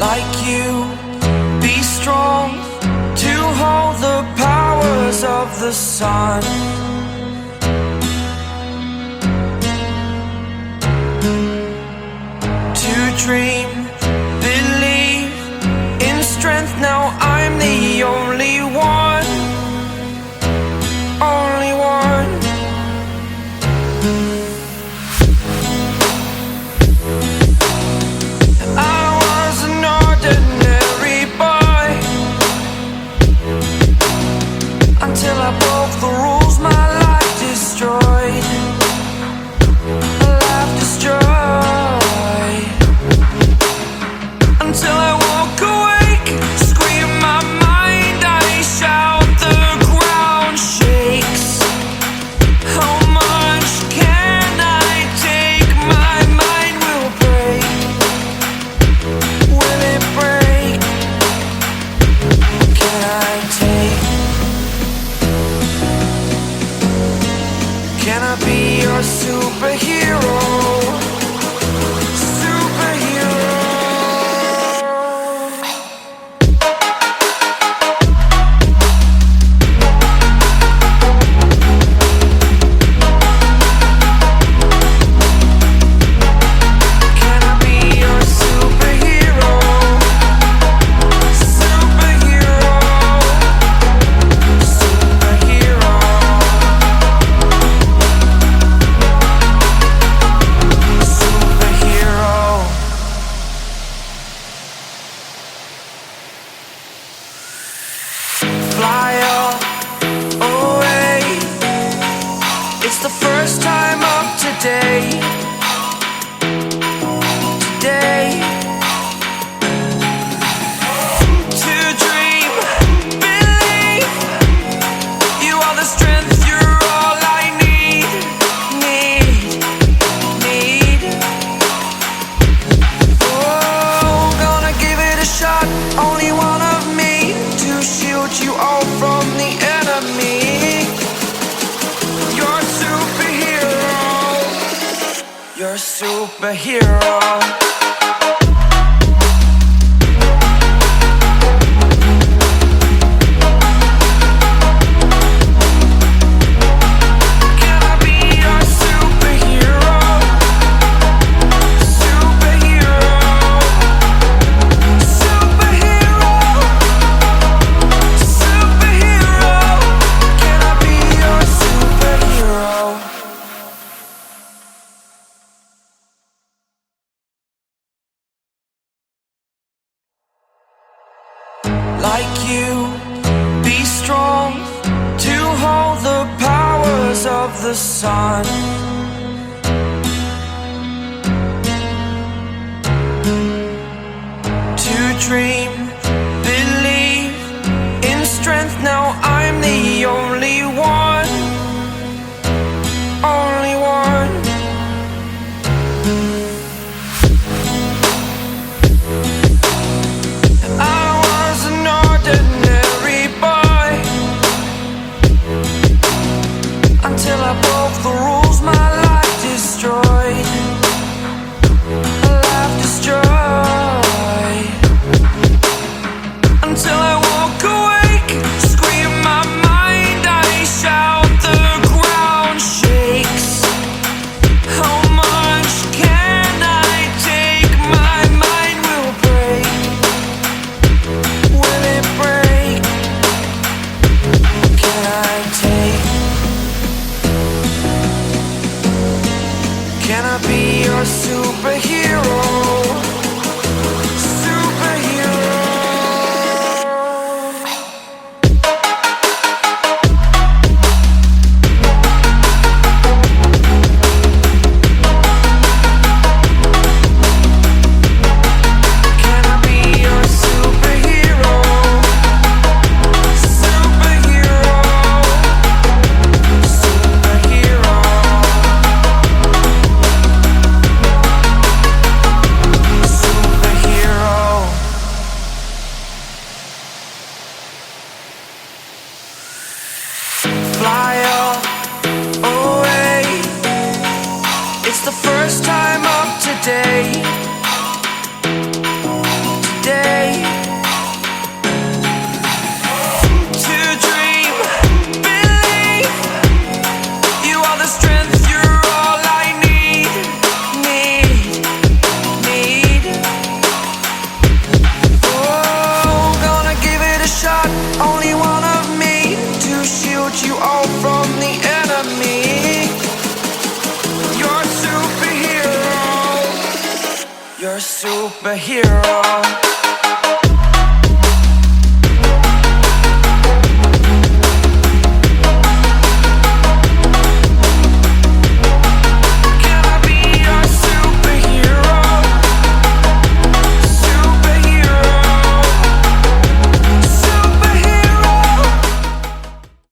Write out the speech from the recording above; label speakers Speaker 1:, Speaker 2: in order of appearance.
Speaker 1: like you, be strong to hold the powers of the sun. To dream, believe in strength. Now I'm the only one, only one. I was an ordinary boy until I broke the rules, my life destroyed. Life destroyed. Until I walk awake, scream my mind, I shout, the ground shakes. How much can I take? My mind will break. Will it break? Can I take? Can I be your superhero? Fly up away. It's the first time of today. Today. To dream, believe. You are the strength, you're all I need. Oh, gonna give it a shot. Only one of me to shield you all from the enemy. You're a superhero. You're a superhero. Can I be your superhero? Superhero. Superhero. Superhero. Can I be your superhero? Like you, be strong to hold the powers of the sun. To dream, believe in strength. Now I'm the only one, only one. I was an ordinary boy until I broke the rules, my life destroyed. Life destroyed. a superhero.